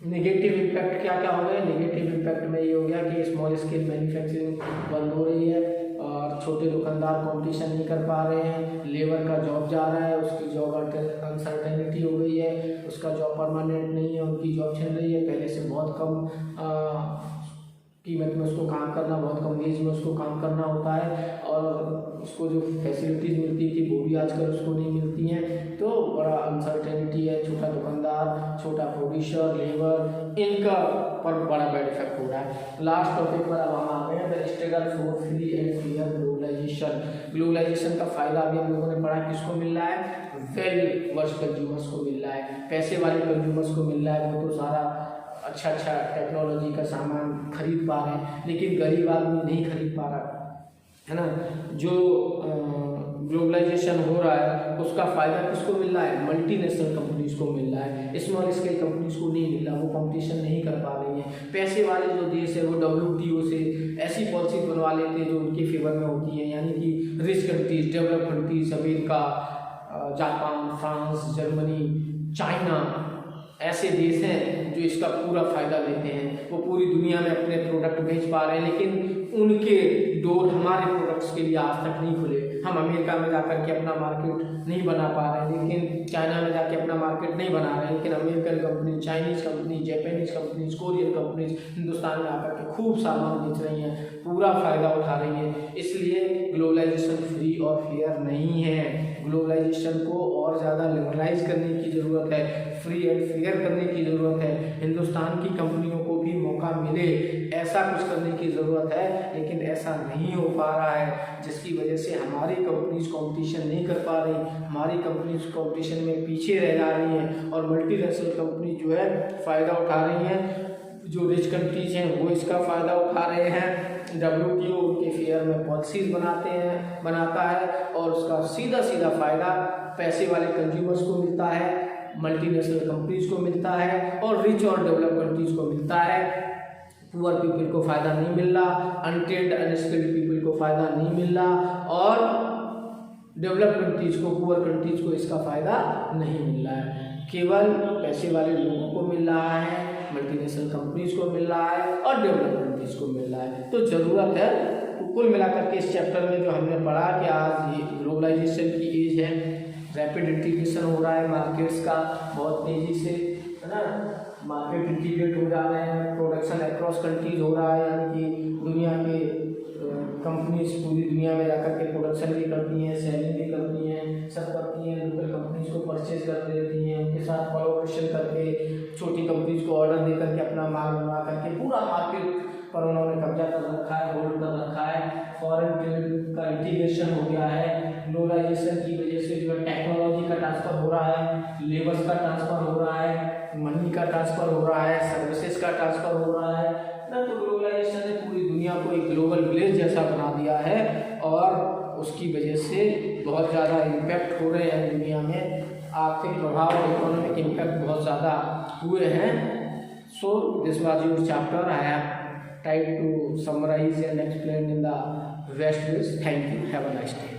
नेगेटिव इम्पैक्ट क्या क्या हो गया? नेगेटिव इम्पैक्ट में ये हो गया कि स्मॉल स्केल मैन्युफैक्चरिंग बंद हो रही है और छोटे दुकानदार कंपटीशन नहीं कर पा रहे हैं, लेबर का जॉब जा रहा है, उसकी जॉब अनसर्टेनिटी हो गई है, उसका जॉब परमानेंट नहीं है, उनकी जॉब चल रही है, पहले से बहुत कम कीमत में उसको काम करना, बहुत कम वेज में उसको काम करना होता है, और उसको जो फैसिलिटीज़ मिलती थी वो भी आजकल उसको नहीं मिलती हैं। तो बड़ा अनसर्टेनिटी है। छोटा दुकानदार, छोटा प्रोड्यूसर, लेबर, इनका पर बड़ा बैड इफेक्ट हो रहा है। लास्ट टॉपिक पर अब हम आ गए हैं, the struggle for free and fair globalisation. Globalisation का फ़ायदा अभी हम लोगों ने पढ़ा, किसको मिल रहा है? वेल वर्स कंज्यूमर्स को मिल रहा है, पैसे वाले कंज्यूमर्स को मिल रहा है, वो तो सारा अच्छा टेक्नोलॉजी का सामान खरीद पा रहे हैं, लेकिन गरीब आदमी नहीं खरीद पा रहा है ना। जो ग्लोबलाइजेशन हो रहा है उसका फ़ायदा किसको मिल रहा है? मल्टीनेशनल कंपनीज को मिल रहा है, स्मॉल स्केल कंपनीज को नहीं मिल रहा, वो कंपटीशन नहीं कर पा रही हैं। पैसे वाले जो देश है वो WTO से ऐसी पॉलिसी बनवा लेते हैं जो उनके फेवर में होती है, यानी कि rich countries, develop countries, America, Japan, France, Germany, China, ऐसे देश हैं जो इसका पूरा फ़ायदा लेते हैं, वो पूरी दुनिया में अपने प्रोडक्ट बेच पा रहे हैं, लेकिन उनके डोर हमारे प्रोडक्ट्स के लिए आज तक नहीं खुले। हम अमेरिका में जाकर के अपना मार्केट नहीं बना पा रहे हैं, लेकिन चाइना में जाके अपना मार्केट नहीं बना रहे हैं, लेकिन American company, Chinese company, Japanese companies, Korean companies Hindustan में आकर के खूब सामान बेच रही हैं, पूरा फ़ायदा उठा रही हैं। इसलिए ग्लोबलाइजेशन फ्री और फेयर नहीं है। ग्लोबलाइजेशन को और ज़्यादा लिबरलाइज करने की ज़रूरत है, फ्री एंड फेयर करने की ज़रूरत है। हिंदुस्तान की कंपनियों को भी मौका मिले, ऐसा कुछ करने की ज़रूरत है, लेकिन ऐसा नहीं हो पा रहा है, जिसकी वजह से हमारी कंपनीज कंपटीशन नहीं कर पा रही, हमारी कंपनीज कंपटीशन में पीछे रह जा रही हैं और मल्टीनेशनल कंपनी जो है फ़ायदा उठा रही हैं। जो रिच कंट्रीज हैं वो इसका फ़ायदा उठा रहे हैं। WTO उनके फेयर में पॉलिसीज़ बनाता है और उसका सीधा सीधा फ़ायदा पैसे वाले कंज्यूमर्स को मिलता है, मल्टीनेशनल कंपनीज को मिलता है और रिच और डेवलप कंट्रीज को मिलता है। पुअर पीपल को फ़ायदा नहीं मिल रहा, अनट्रेन्ड अनस्किल्ड पीपल को फ़ायदा नहीं मिल रहा और डेवलप कंट्रीज को, पुअर कंट्रीज को इसका फ़ायदा नहीं मिल रहा है। केवल पैसे वाले लोगों को मिल रहा है, मल्टीनेशनल कंपनीज को मिल रहा है और डेवलप कंट्रीज को मिल रहा है। तो ज़रूरत है, तो कुल मिलाकर के इस चैप्टर में जो हमने पढ़ा कि आज ये ग्लोबलाइजेशन की एज है, रैपिड इंटीग्रेशन हो रहा है मार्केट्स का बहुत तेज़ी से, है ना, मार्केट इंटीग्रेट हो जा रहे हैं, प्रोडक्शन अक्रॉस कंट्रीज हो रहा है, यानी कि दुनिया के कंपनीज पूरी दुनिया में जाकर के प्रोडक्शन भी करती हैं, सेलिंग भी करती हैं, सब करती हैं, लोकल कंपनीज को परचेज कर देती हैं, उनके साथ कोलैबोरेशन करके छोटी कंपनीज को ऑर्डर दे करके अपना माल बनवा करके पूरा मार्केट पर उन्होंने कब्जा कर रखा है, होल्ड कर रखा है। फॉरेन ट्रेड का इंटीग्रेशन हो गया है। ग्लोबलाइजेशन की वजह से जो है टेक्नोलॉजी का ट्रांसफ़र हो रहा है, लेबर्स का ट्रांसफ़र हो रहा है, मनी का ट्रांसफ़र हो रहा है, सर्विसेज का ट्रांसफ़र हो रहा है ना। तो ग्लोबलाइजेशन ने पूरी दुनिया को एक ग्लोबल विलेज जैसा बना दिया है और उसकी वजह से बहुत ज़्यादा इम्पैक्ट हो रहे हैं दुनिया में, आर्थिक प्रभाव, इकोनॉमिक इम्पैक्ट बहुत ज़्यादा हुए हैं। So this was your chapter, I have tried to summarize and explain in the best ways. Thank you. Have a nice day.